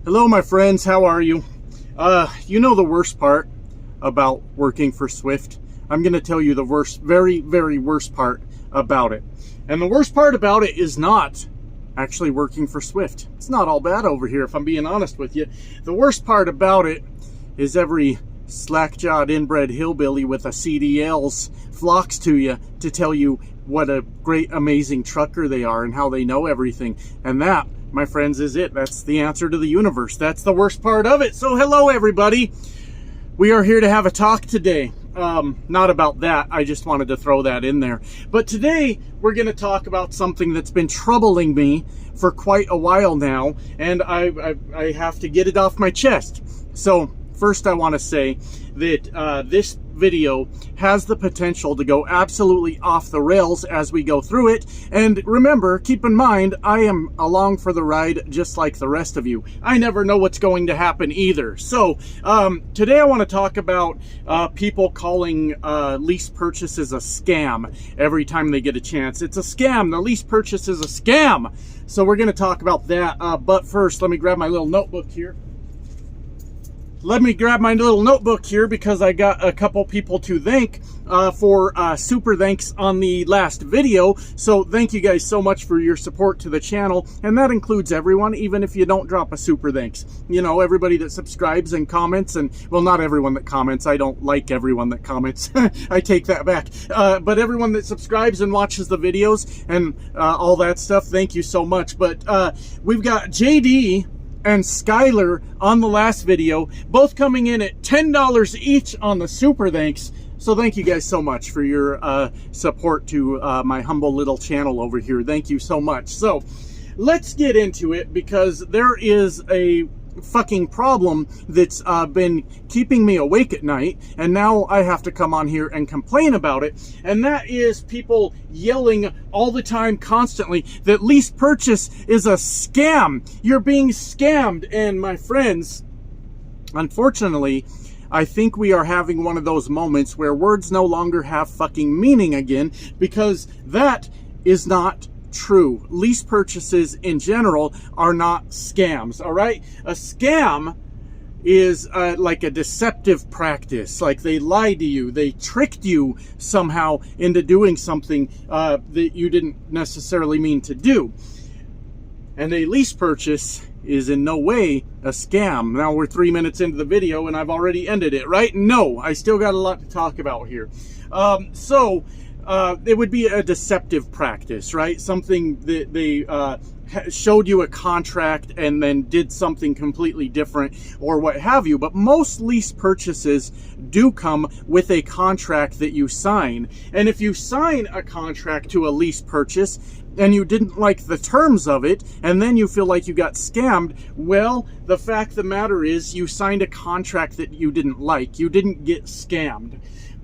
Hello, my friends. How are you? You know the worst part about working for Swift? I'm going to tell you the worst, very, very worst part about it. And the worst part about it is not actually working for Swift. It's not all bad over here, if I'm being honest with you. The worst part about it is every slack-jawed inbred hillbilly with a CDLs flocks to you to tell you what a great, amazing trucker they are and how they know everything. And that, my friends, is it. That's the answer to the universe. That's the worst part of it. So hello, everybody. We are here to have a talk today. Not about that. I just wanted to throw that in there. But today we're going to talk about something that's been troubling me for quite a while now, and I have to get it off my chest. So first I want to say that this video has the potential to go absolutely off the rails as we go through it. And remember, keep in mind, I am along for the ride just like the rest of you. I never know what's going to happen either. So today I want to talk about people calling lease purchases a scam every time they get a chance. It's a scam. The lease purchase is a scam. So we're going to talk about that. But first, let me grab my little notebook here. Because I got a couple people to thank for super thanks on the last video. So thank you guys so much for your support to the channel. And that includes everyone, even if you don't drop a super thanks. You know, everybody that subscribes and comments, and well, not everyone that comments. I don't like everyone that comments. I take that back. But everyone that subscribes and watches the videos and all that stuff, thank you so much. But we've got JD and Skylar on the last video, both coming in at $10 each on the super thanks. So thank you guys so much for your support to my humble little channel over here. Thank you so much. So let's get into it, because there is a fucking problem that's been keeping me awake at night, and now I have to come on here and complain about it. And that is people yelling all the time, constantly, that lease purchase is a scam. You're being scammed. And my friends, unfortunately, I think we are having one of those moments where words no longer have fucking meaning again, because that is not true. Lease purchases in general are not scams, all right? A scam is like a deceptive practice. Like they lied to you, they tricked you somehow into doing something that you didn't necessarily mean to do. And a lease purchase is in no way a scam. Now we're 3 minutes into the video and I've already ended it, right? No, I still got a lot to talk about here. It would be a deceptive practice, right? Something that they showed you a contract and then did something completely different or what have you. But most lease purchases do come with a contract that you sign. And if you sign a contract to a lease purchase and you didn't like the terms of it, and then you feel like you got scammed, well, the fact of the matter is you signed a contract that you didn't like. You didn't get scammed.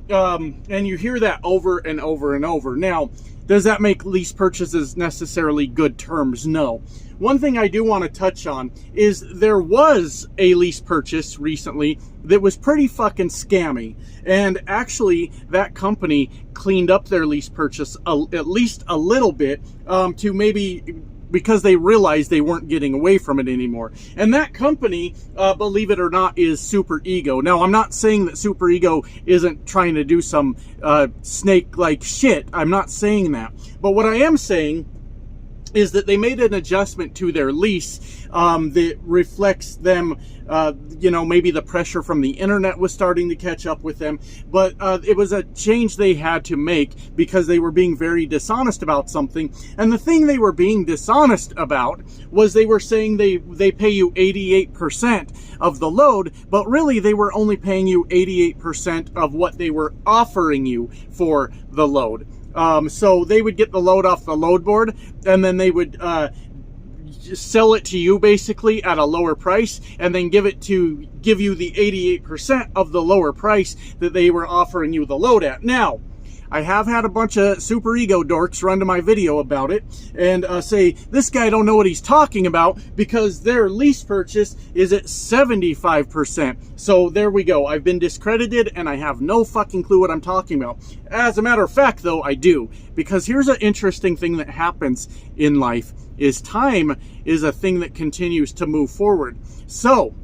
And you hear that over and over and over. Now, does that make lease purchases necessarily good terms? No. One thing I do want to touch on is there was a lease purchase recently that was pretty fucking scammy. And actually, that company cleaned up their lease purchase at least a little bit to maybe, because they realized they weren't getting away from it anymore. And that company, believe it or not, is Super Ego. Now, I'm not saying that Super Ego isn't trying to do some snake-like shit. I'm not saying that. But what I am saying is that they made an adjustment to their lease that reflects them, you know, maybe the pressure from the internet was starting to catch up with them, but it was a change they had to make because they were being very dishonest about something. And the thing they were being dishonest about was they were saying they pay you 88% of the load, but really they were only paying you 88% of what they were offering you for the load. So they would get the load off the load board, and then they would sell it to you basically at a lower price, and then give you the 88% of the lower price that they were offering you the load at. Now, I have had a bunch of super ego dorks run to my video about it and say, this guy don't know what he's talking about because their lease purchase is at 75%. So there we go. I've been discredited and I have no fucking clue what I'm talking about. As a matter of fact, though, I do. Because here's an interesting thing that happens in life is time is a thing that continues to move forward. So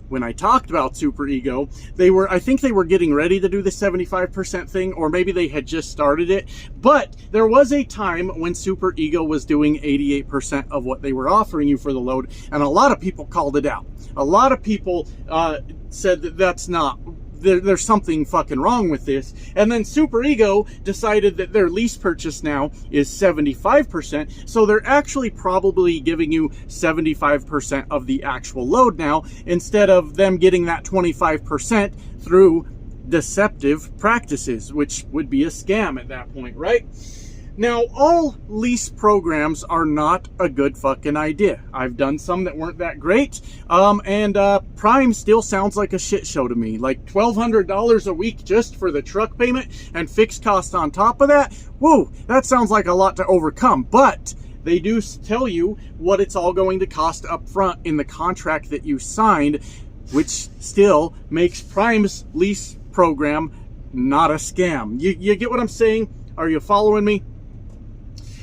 when I talked about Super Ego, I think they were getting ready to do the 75% thing, or maybe they had just started it. But there was a time when Super Ego was doing 88% of what they were offering you for the load, and a lot of people called it out. A lot of people said that that's not, there's something fucking wrong with this. And then Super Ego decided that their lease purchase now is 75%. So they're actually probably giving you 75% of the actual load now, instead of them getting that 25% through deceptive practices, which would be a scam at that point, right? Now, all lease programs are not a good fucking idea. I've done some that weren't that great, and Prime still sounds like a shit show to me. Like $1,200 a week just for the truck payment and fixed cost on top of that? Whoa, that sounds like a lot to overcome, but they do tell you what it's all going to cost up front in the contract that you signed, which still makes Prime's lease program not a scam. You get what I'm saying? Are you following me?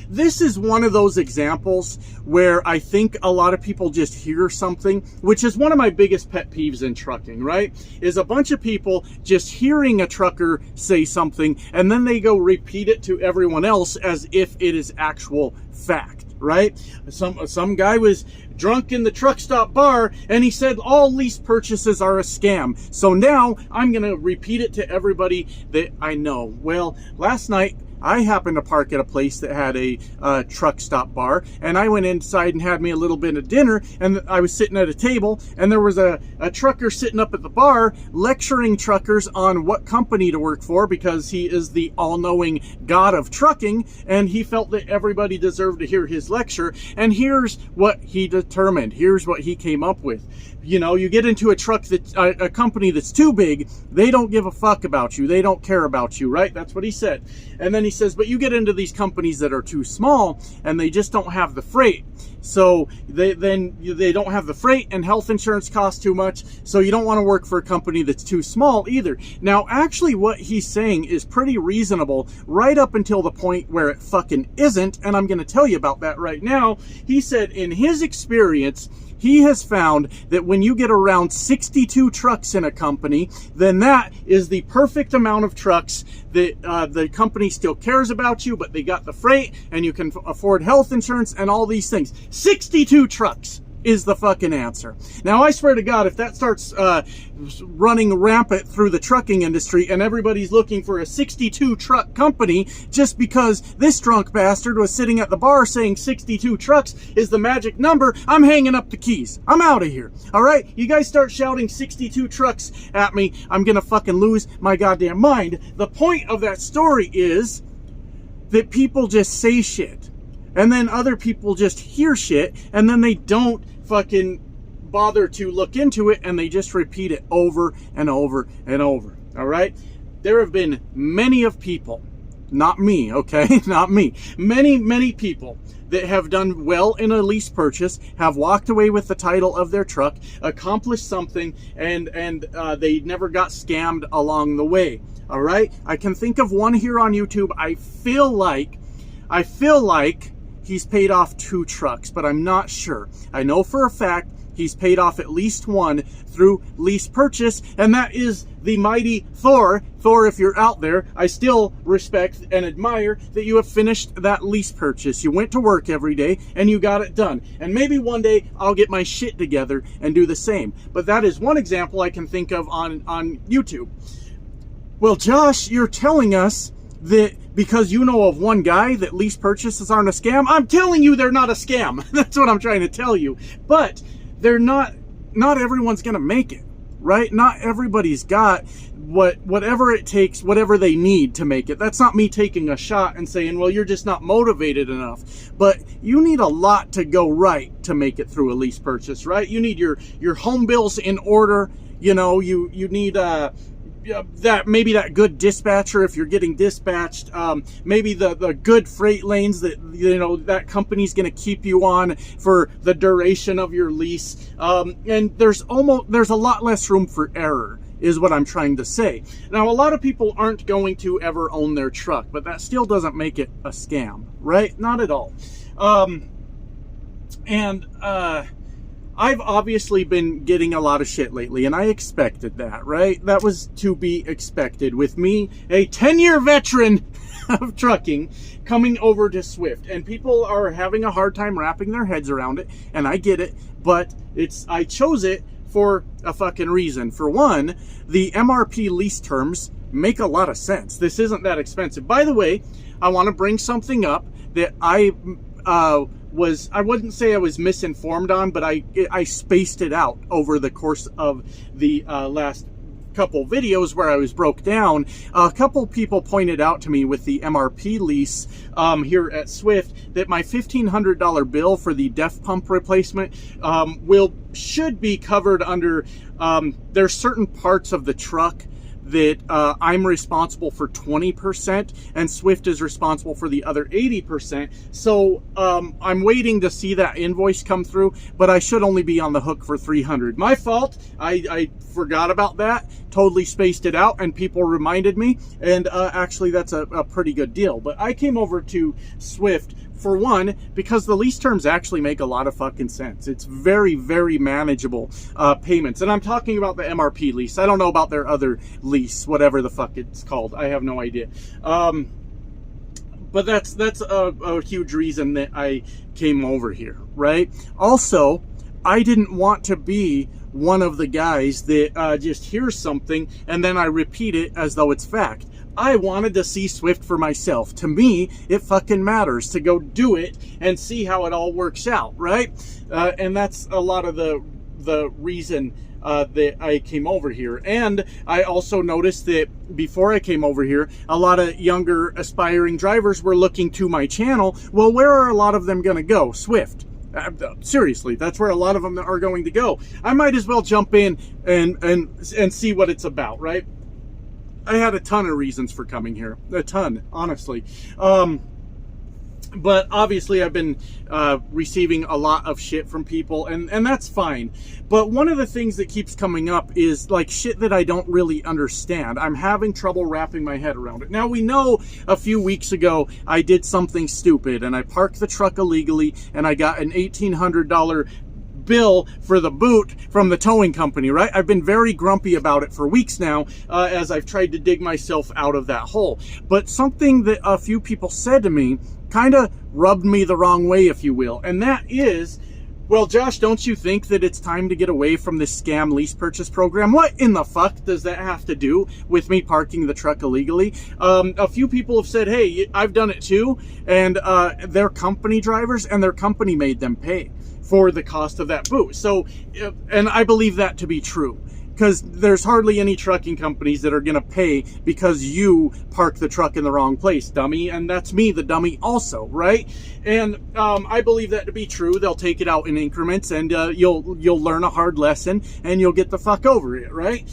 This is one of those examples where I think a lot of people just hear something, which is one of my biggest pet peeves in trucking, right? Is a bunch of people just hearing a trucker say something and then they go repeat it to everyone else as if it is actual fact, right? Some guy was drunk in the truck stop bar and he said all lease purchases are a scam. So now I'm going to repeat it to everybody that I know. Well, last night I happened to park at a place that had a truck stop bar, and I went inside and had me a little bit of dinner, and I was sitting at a table, and there was a trucker sitting up at the bar lecturing truckers on what company to work for, because he is the all-knowing god of trucking, and he felt that everybody deserved to hear his lecture. And here's what he determined. Here's what he came up with. You know, you get into a company that's too big, they don't give a fuck about you. They don't care about you, right? That's what he said. And then he says, but you get into these companies that are too small and they just don't have the freight. So they don't have the freight, and health insurance costs too much. So you don't want to work for a company that's too small either. Now, actually what he's saying is pretty reasonable right up until the point where it fucking isn't. And I'm going to tell you about that right now. He said in his experience, he has found that when you get around 62 trucks in a company, then that is the perfect amount of trucks that the company still cares about you, but they got the freight and you can afford health insurance and all these things. 62 trucks is the fucking answer. Now, I swear to God, if that starts running rampant through the trucking industry and everybody's looking for a 62 truck company just because this drunk bastard was sitting at the bar saying 62 trucks is the magic number, I'm hanging up the keys. I'm out of here. All right? You guys start shouting 62 trucks at me, I'm gonna fucking lose my goddamn mind. The point of that story is that people just say shit, and then other people just hear shit, and then they don't fucking bother to look into it, and they just repeat it over and over and over. All right? There have been many of people, not me, okay? Not me. Many people that have done well in a lease purchase, have walked away with the title of their truck, accomplished something, and they never got scammed along the way. All right? I can think of one here on YouTube. I feel like he's paid off 2 trucks, but I'm not sure. I know for a fact he's paid off at least 1 through lease purchase, and that is the mighty Thor. Thor, if you're out there, I still respect and admire that you have finished that lease purchase. You went to work every day and you got it done. And maybe one day I'll get my shit together and do the same. But that is one example I can think of on YouTube. Well, Josh, you're telling us that because you know of one guy that lease purchases aren't a scam. I'm telling you they're not a scam. That's what I'm trying to tell you. But they're not everyone's going to make it, right? Not everybody's got whatever it takes, whatever they need to make it. That's not me taking a shot and saying, well, you're just not motivated enough. But you need a lot to go right to make it through a lease purchase, right? You need your home bills in order. You know, you need that good dispatcher if you're getting dispatched, maybe the good freight lanes that that company's going to keep you on for the duration of your lease, and there's a lot less room for error, is what I'm trying to say. Now, a lot of people aren't going to ever own their truck, but that still doesn't make it a scam, right? Not at all. And I've obviously been getting a lot of shit lately, and I expected that, right? That was to be expected with me, a 10-year veteran of trucking, coming over to Swift. And people are having a hard time wrapping their heads around it, and I get it, but I chose it for a fucking reason. For one, the MRP lease terms make a lot of sense. This isn't that expensive. By the way, I want to bring something up that I wouldn't say I was misinformed on, but I spaced it out over the course of the last couple videos where I was broke down. A couple people pointed out to me with the MRP lease here at Swift that my $1,500 bill for the DEF pump replacement should be covered under, there's certain parts of the truck that I'm responsible for 20% and Swift is responsible for the other 80%. So I'm waiting to see that invoice come through, but I should only be on the hook for $300. My fault. I forgot about that, totally spaced it out, and people reminded me, and actually that's a pretty good deal. But I came over to Swift for one, because the lease terms actually make a lot of fucking sense. It's very, very manageable payments. And I'm talking about the MRP lease. I don't know about their other lease, whatever the fuck it's called. I have no idea. But that's a huge reason that I came over here, right? Also, I didn't want to be one of the guys that just hears something and then I repeat it as though it's fact. I wanted to see Swift for myself. To me, it fucking matters to go do it and see how it all works out, right? And that's a lot of the reason that I came over here. And I also noticed that before I came over here, a lot of younger aspiring drivers were looking to my channel. Well, where are a lot of them going to go? Swift. Seriously, that's where a lot of them are going to go. I might as well jump in and see what it's about, right? I had a ton of reasons for coming here. A ton, honestly. But obviously I've been receiving a lot of shit from people, and that's fine. But one of the things that keeps coming up is like shit that I don't really understand. I'm having trouble wrapping my head around it. Now, we know a few weeks ago I did something stupid and I parked the truck illegally and I got an $1,800 bill for the boot from the towing company, right? I've been very grumpy about it for weeks now as I've tried to dig myself out of that hole. But something that a few people said to me kind of rubbed me the wrong way, if you will. And that is, well, Josh, don't you think that it's time to get away from this scam lease purchase program? What in the fuck does that have to do with me parking the truck illegally? A few people have said, hey, I've done it too. And they're company drivers and their company made them pay for the cost of that boot. So, and I believe that to be true, because there's hardly any trucking companies that are going to pay because you park the truck in the wrong place, dummy. And that's me, the dummy also, right? And I believe that to be true. They'll take it out in increments, and you'll learn a hard lesson and you'll get the fuck over it, right?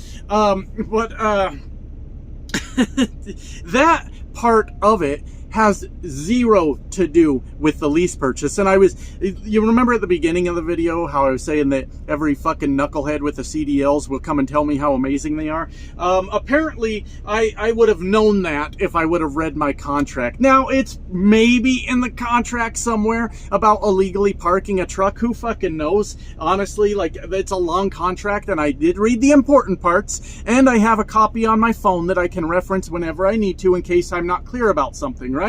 That part of it has zero to do with the lease purchase. And you remember at the beginning of the video how I was saying that every fucking knucklehead with the CDLs will come and tell me how amazing they are? Apparently, I would have known that if I would have read my contract. Now, it's maybe in the contract somewhere about illegally parking a truck. Who fucking knows? Honestly, like, it's a long contract, and I did read the important parts, and I have a copy on my phone that I can reference whenever I need to in case I'm not clear about something, right?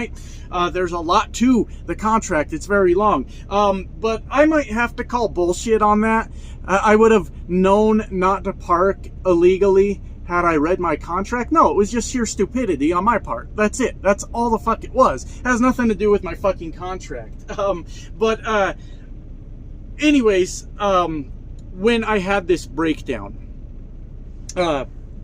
There's a lot to the contract. It's very long. But I might have to call bullshit on that. I would have known not to park illegally had I read my contract. No, it was just sheer stupidity on my part. That's it. That's all the fuck it was. It has nothing to do with my fucking contract. Anyways, when I had this breakdown,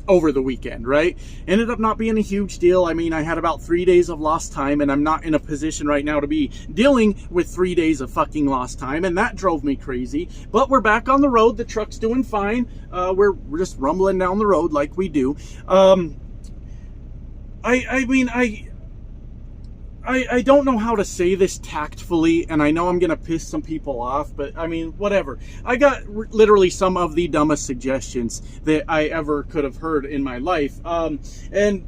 over the weekend, right? Ended up not being a huge deal. I mean, I had about 3 days of lost time, and I'm not in a position right now to be dealing with 3 days of fucking lost time, and that drove me crazy. But we're back on the road. The truck's doing fine. We're just rumbling down the road like we do. I don't know how to say this tactfully, and I know I'm going to piss some people off, but I mean, whatever. I got literally some of the dumbest suggestions that I ever could have heard in my life. And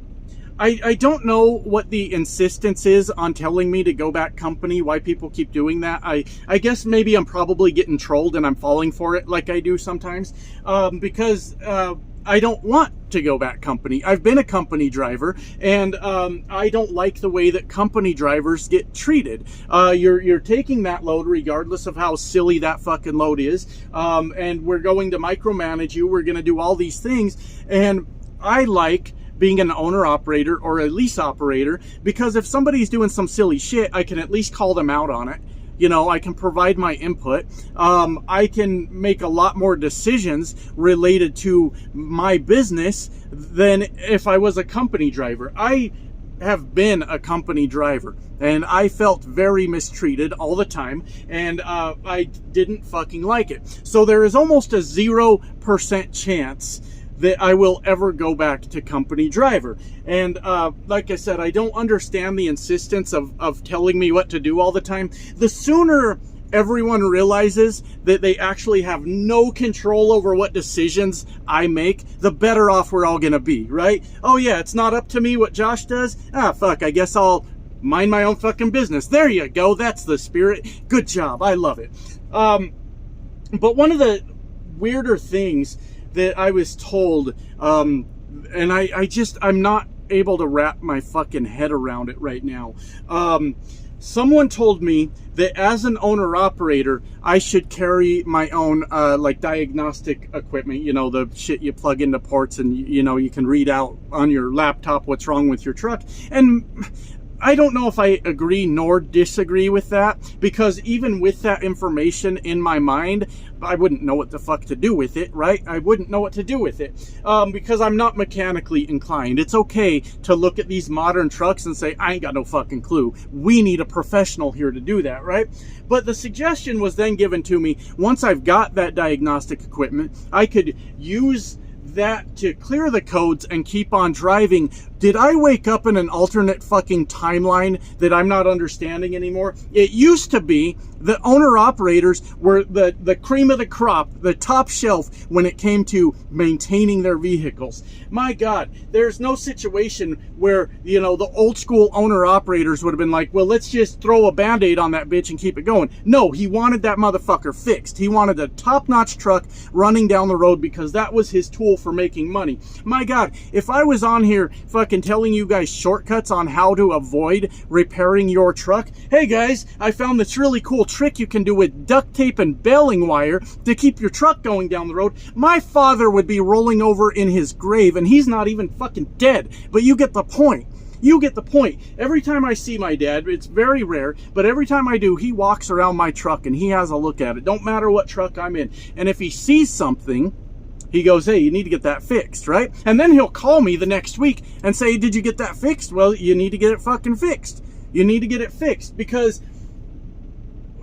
I don't know what the insistence is on telling me to go back company, why people keep doing that. I guess maybe I'm probably getting trolled and I'm falling for it like I do sometimes, because I don't want to go back company. I've been a company driver, and I don't like the way that company drivers get treated. You're taking that load regardless of how silly that fucking load is, and we're going to micromanage you. We're going to do all these things, and I like being an owner operator or a lease operator, because if somebody's doing some silly shit, I can at least call them out on it. You know, I can provide my input. I can make a lot more decisions related to my business than if I was a company driver. I have been a company driver, and I felt very mistreated all the time, and I didn't fucking like it. So there is almost a 0% chance that I will ever go back to company driver. And like I said, I don't understand the insistence of telling me what to do all the time. The sooner everyone realizes that they actually have no control over what decisions I make, the better off we're all gonna be, right? Oh yeah, it's not up to me what Josh does? Ah, fuck, I guess I'll mind my own fucking business. There you go, that's the spirit. Good job, I love it. But one of the weirder things that I was told, and I'm not able to wrap my fucking head around it right now. Someone told me that as an owner-operator, I should carry my own, like, diagnostic equipment, you know, the shit you plug into ports and, you know, you can read out on your laptop what's wrong with your truck. And I don't know if I agree nor disagree with that, because even with that information in my mind, I wouldn't know what the fuck to do with it, right? I wouldn't know what to do with it, because I'm not mechanically inclined. It's okay to look at these modern trucks and say, I ain't got no fucking clue. We need a professional here to do that, right? But the suggestion was then given to me, once I've got that diagnostic equipment, I could use that to clear the codes and keep on driving. Did I wake up in an alternate fucking timeline that I'm not understanding anymore? It used to be the owner-operators were the cream of the crop, the top shelf when it came to maintaining their vehicles. My God, there's no situation where, you know, the old school owner-operators would have been like, well, let's just throw a Band-Aid on that bitch and keep it going. No, he wanted that motherfucker fixed. He wanted a top-notch truck running down the road because that was his tool for making money. My God, if I was on here fucking telling you guys shortcuts on how to avoid repairing your truck, hey guys, I found this really cool trick you can do with duct tape and baling wire to keep your truck going down the road, my father would be rolling over in his grave, and he's not even fucking dead. But you get the point. You get the point. Every time I see my dad, it's very rare, but every time I do, he walks around my truck and he has a look at it. Don't matter what truck I'm in. And if he sees something, he goes, hey, you need to get that fixed, right? And then he'll call me the next week and say, did you get that fixed? Well, you need to get it fucking fixed. You need to get it fixed, because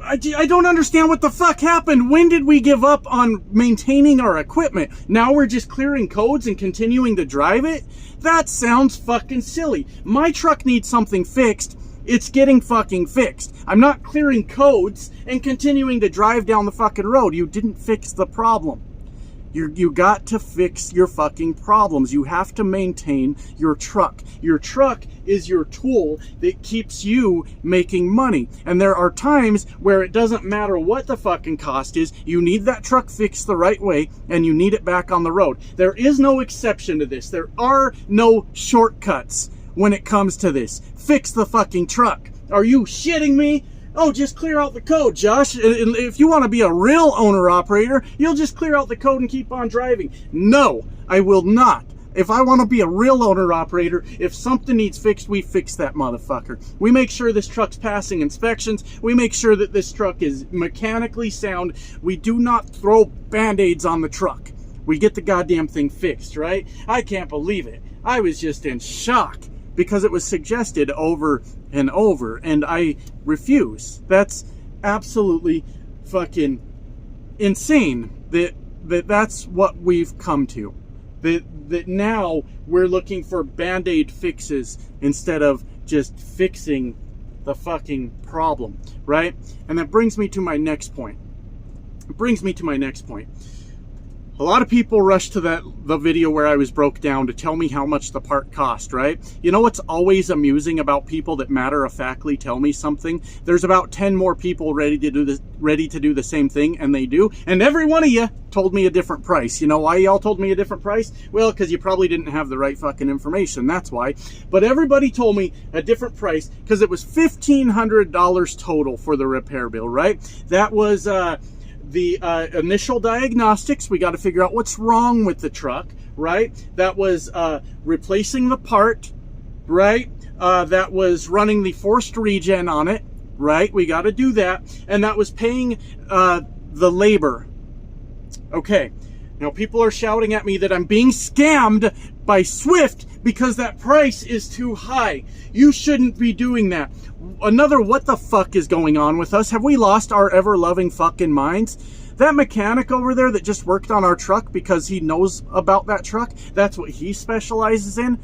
I don't understand what the fuck happened. When did we give up on maintaining our equipment? Now we're just clearing codes and continuing to drive it? That sounds fucking silly. My truck needs something fixed. It's getting fucking fixed. I'm not clearing codes and continuing to drive down the fucking road. You didn't fix the problem. You got to fix your fucking problems. You have to maintain your truck. Your truck is your tool that keeps you making money. And there are times where it doesn't matter what the fucking cost is. You need that truck fixed the right way, and you need it back on the road. There is no exception to this. There are no shortcuts when it comes to this. Fix the fucking truck. Are you shitting me? Oh, just clear out the code, Josh. If you want to be a real owner-operator, you'll just clear out the code and keep on driving. No, I will not. If I want to be a real owner-operator, if something needs fixed, we fix that motherfucker. We make sure this truck's passing inspections. We make sure that this truck is mechanically sound. We do not throw Band-Aids on the truck. We get the goddamn thing fixed, right? I can't believe it. I was just in shock, because it was suggested over and over, and I refuse. That's absolutely fucking insane that's what we've come to. That now we're looking for Band-Aid fixes instead of just fixing the fucking problem, right? And that brings me to my next point. A lot of people rush to the video where I was broke down to tell me how much the part cost, right? You know what's always amusing about people that matter-of-factly tell me something? There's about 10 more people ready to do the same thing, and they do. And every one of you told me a different price. You know why y'all told me a different price? Well, because you probably didn't have the right fucking information. That's why. But everybody told me a different price because it was $1,500 total for the repair bill, right? That was the initial diagnostics. We got to figure out what's wrong with the truck, right? That was replacing the part, right? That was running the forced regen on it, right? We got to do that. And that was paying the labor. Okay. Now people are shouting at me that I'm being scammed by Swift because that price is too high. You shouldn't be doing that. Another what the fuck is going on with us? Have we lost our ever-loving fucking minds? That mechanic over there that just worked on our truck because he knows about that truck, that's what he specializes in.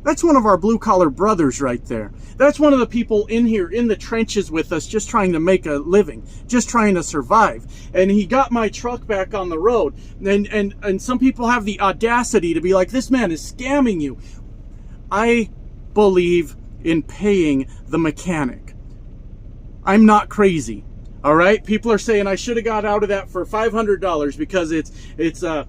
That's one of our blue-collar brothers right there. That's one of the people in here in the trenches with us just trying to make a living, just trying to survive. And he got my truck back on the road. And some people have the audacity to be like, this man is scamming you. I believe in paying the mechanic. I'm not crazy. All right? People are saying I should have got out of that for $500 because it's a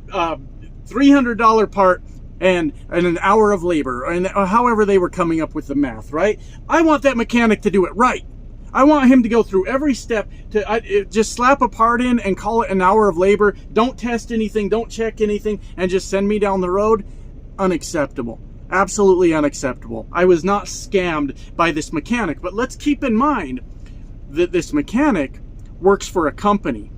$300 part and an hour of labor, and however they were coming up with the math, right? I want that mechanic to do it right. I want him to go through every step to just slap a part in and call it an hour of labor. Don't test anything, don't check anything, and just send me down the road. Unacceptable. Absolutely unacceptable. I was not scammed by this mechanic, but let's keep in mind that this mechanic works for a company.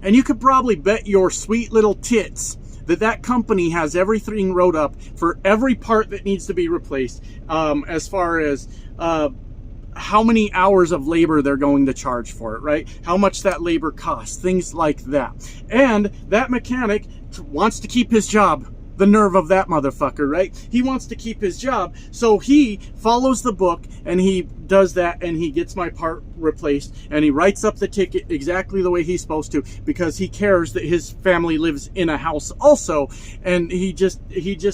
And you could probably bet your sweet little tits that company has everything wrote up for every part that needs to be replaced, as far as how many hours of labor they're going to charge for it, right? How much that labor costs, things like that. And that mechanic wants to keep his job. The nerve of that motherfucker, right? He wants to keep his job, so he follows the book and he does that and he gets my part replaced and he writes up the ticket exactly the way he's supposed to because he cares that his family lives in a house also, and he just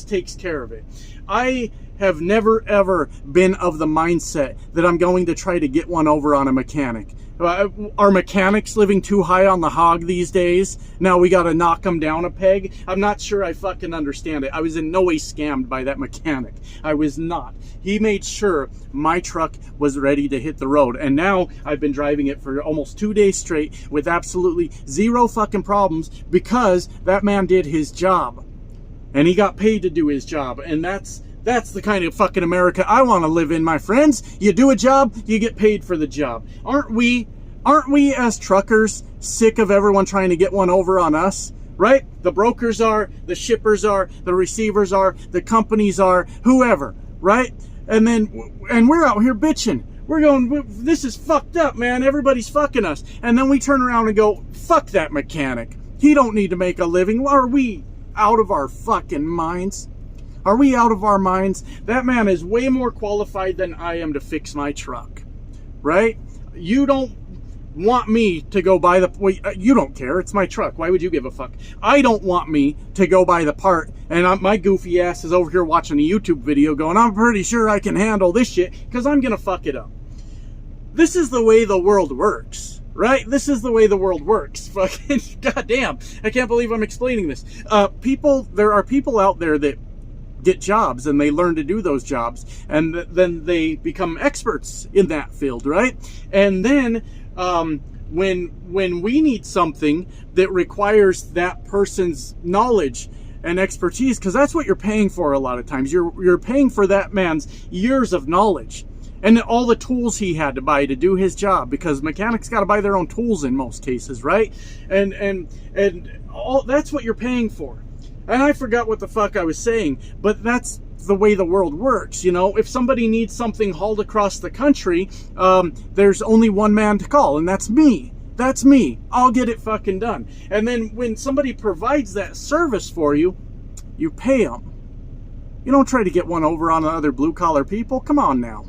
takes care of it. I have never ever been of the mindset that I'm going to try to get one over on a mechanic. Are mechanics living too high on the hog these days? Now we got to knock them down a peg? I'm not sure I fucking understand it. I was in no way scammed by that mechanic. I was not. He made sure my truck was ready to hit the road. And now I've been driving it for almost 2 days straight with absolutely zero fucking problems because that man did his job. And he got paid to do his job. And that's the kind of fucking America I want to live in, my friends. You do a job, you get paid for the job. Aren't we as truckers sick of everyone trying to get one over on us? Right? The brokers are, the shippers are, the receivers are, the companies are, whoever, right? And we're out here bitching. We're going, this is fucked up, man. Everybody's fucking us. And then we turn around and go, fuck that mechanic. He don't need to make a living. Are we out of our fucking minds? Are we out of our minds? That man is way more qualified than I am to fix my truck, right? You don't want me to go buy you don't care. It's my truck. Why would you give a fuck? I don't want me to go buy the part, and my goofy ass is over here watching a YouTube video going, I'm pretty sure I can handle this shit because I'm going to fuck it up. This is the way the world works. Right? This is the way the world works. Fucking goddamn. I can't believe I'm explaining this. There are people out there that get jobs and they learn to do those jobs and then they become experts in that field, right? And then when we need something that requires that person's knowledge and expertise, because that's what you're paying for a lot of times. You're paying for that man's years of knowledge and all the tools he had to buy to do his job, because mechanics got to buy their own tools in most cases, right? And all that's what you're paying for. And I forgot what the fuck I was saying, but that's the way the world works, you know? If somebody needs something hauled across the country, there's only one man to call, and that's me. That's me. I'll get it fucking done. And then when somebody provides that service for you, you pay them. You don't try to get one over on other blue-collar people. Come on now.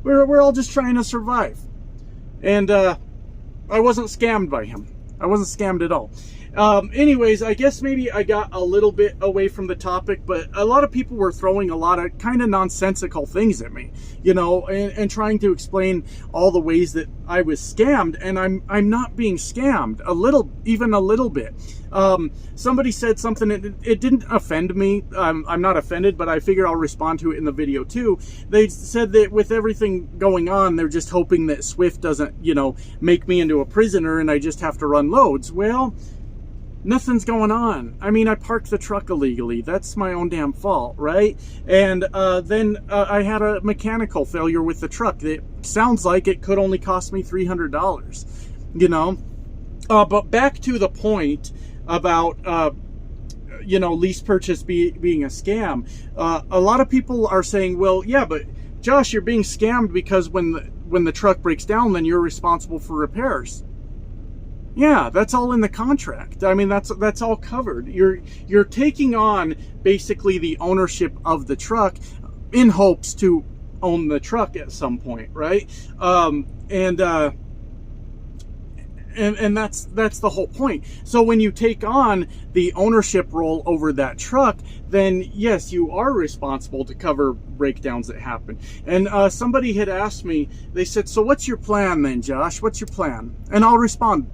We're all just trying to survive. And I wasn't scammed by him. I wasn't scammed at all. Anyways, I guess maybe I got a little bit away from the topic, but a lot of people were throwing a lot of kind of nonsensical things at me, you know, and trying to explain all the ways that I was scammed, and I'm not being scammed even a little bit. Somebody said something, it didn't offend me. I'm not offended, but I figure I'll respond to it in the video too. They said that with everything going on, they're just hoping that Swift doesn't, you know, make me into a prisoner and I just have to run loads. Well, nothing's going on. I mean, I parked the truck illegally. That's my own damn fault, right? And then I had a mechanical failure with the truck. It sounds like it could only cost me $300, you know? But back to the point about, you know, lease purchase being a scam. A lot of people are saying, well, yeah, but Josh, you're being scammed because when the truck breaks down, then you're responsible for repairs. Yeah, that's all in the contract. I mean, that's all covered. You're taking on basically the ownership of the truck in hopes to own the truck at some point, right? And that's the whole point. So when you take on the ownership role over that truck, then yes, you are responsible to cover breakdowns that happen. And somebody had asked me, they said, so what's your plan then, Josh? What's your plan? And I'll respond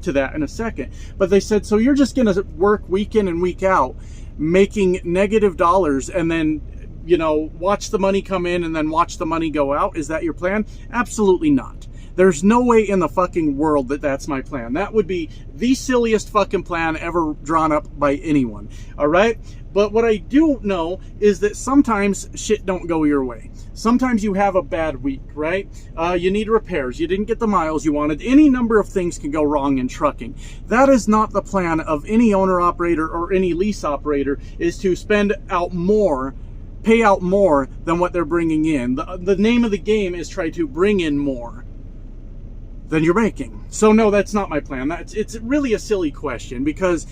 to that in a second. But they said, so you're just going to work week in and week out, making negative dollars, and then, you know, watch the money come in and then watch the money go out? Is that your plan? Absolutely not. There's no way in the fucking world that that's my plan. That would be the silliest fucking plan ever drawn up by anyone. All right? But what I do know is that sometimes shit don't go your way. Sometimes you have a bad week, right? You need repairs. You didn't get the miles you wanted. Any number of things can go wrong in trucking. That is not the plan of any owner-operator or any lease operator, is to pay out more than what they're bringing in. The name of the game is try to bring in more than you're making. So no, that's not my plan. It's really a silly question, because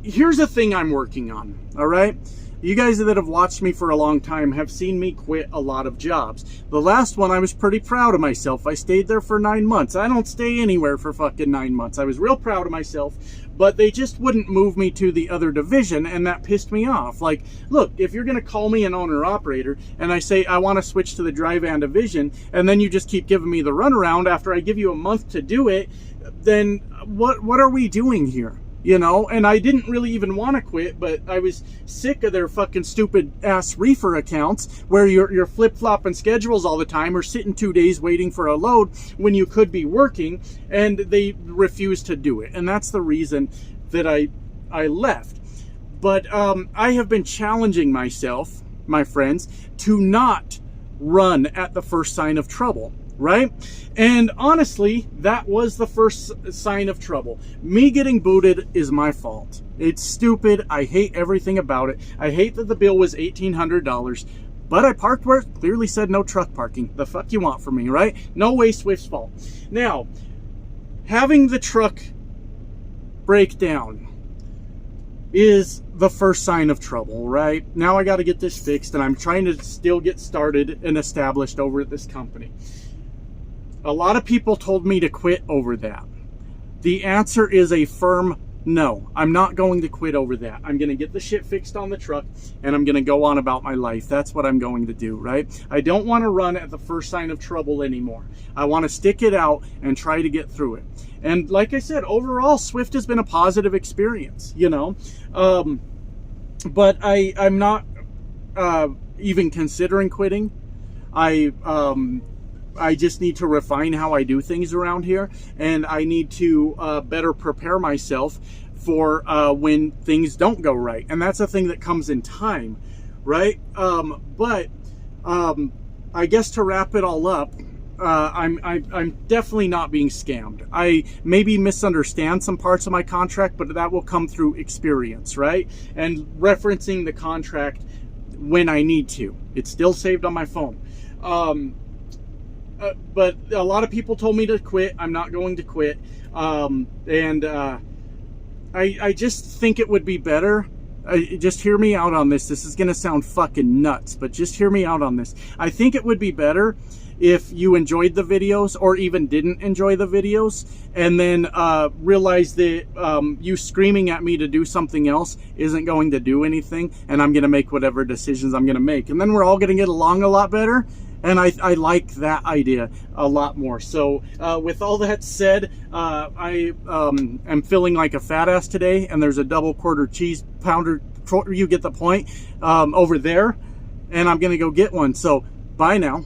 here's a thing I'm working on, all right? You guys that have watched me for a long time have seen me quit a lot of jobs. The last one, I was pretty proud of myself. I stayed there for 9 months. I don't stay anywhere for fucking 9 months. I was real proud of myself, but they just wouldn't move me to the other division, and that pissed me off. Like, look, if you're gonna call me an owner-operator, and I say I wanna switch to the dry van division, and then you just keep giving me the runaround after I give you a month to do it, then what are we doing here? You know, and I didn't really even want to quit, but I was sick of their fucking stupid ass reefer accounts where you're flip-flopping schedules all the time, or sitting 2 days waiting for a load when you could be working, and they refuse to do it. And that's the reason that I left. But I have been challenging myself, my friends, to not run at the first sign of trouble. Right? And honestly, that was the first sign of trouble. Me getting booted is my fault. It's stupid. I hate everything about it. I hate that the bill was $1,800, but I parked where it clearly said no truck parking. The fuck you want from me, right? No way Swift's fault. Now, having the truck break down is the first sign of trouble, right? Now I got to get this fixed, and I'm trying to still get started and established over at this company. A lot of people told me to quit over that. The answer is a firm no. I'm not going to quit over that. I'm going to get the shit fixed on the truck, and I'm going to go on about my life. That's what I'm going to do, right? I don't want to run at the first sign of trouble anymore. I want to stick it out and try to get through it. And like I said, overall, Swift has been a positive experience, you know? But I'm not even considering quitting. I just need to refine how I do things around here, and I need to better prepare myself for when things don't go right. And that's a thing that comes in time, right? But I guess to wrap it all up, I'm definitely not being scammed. I maybe misunderstand some parts of my contract, but that will come through experience, right? And referencing the contract when I need to. It's still saved on my phone. But a lot of people told me to quit. I'm not going to quit. I just think it would be better just hear me out on this. This is going to sound fucking nuts, but just hear me out on this. I think it would be better if you enjoyed the videos or even didn't enjoy the videos, and then realize that you screaming at me to do something else isn't going to do anything, and I'm going to make whatever decisions I'm going to make. And then we're all going to get along a lot better. And I like that idea a lot more. So with all that said, I am feeling like a fat ass today, and there's a double quarter cheese pounder, you get the point, over there, and I'm going to go get one. So bye now.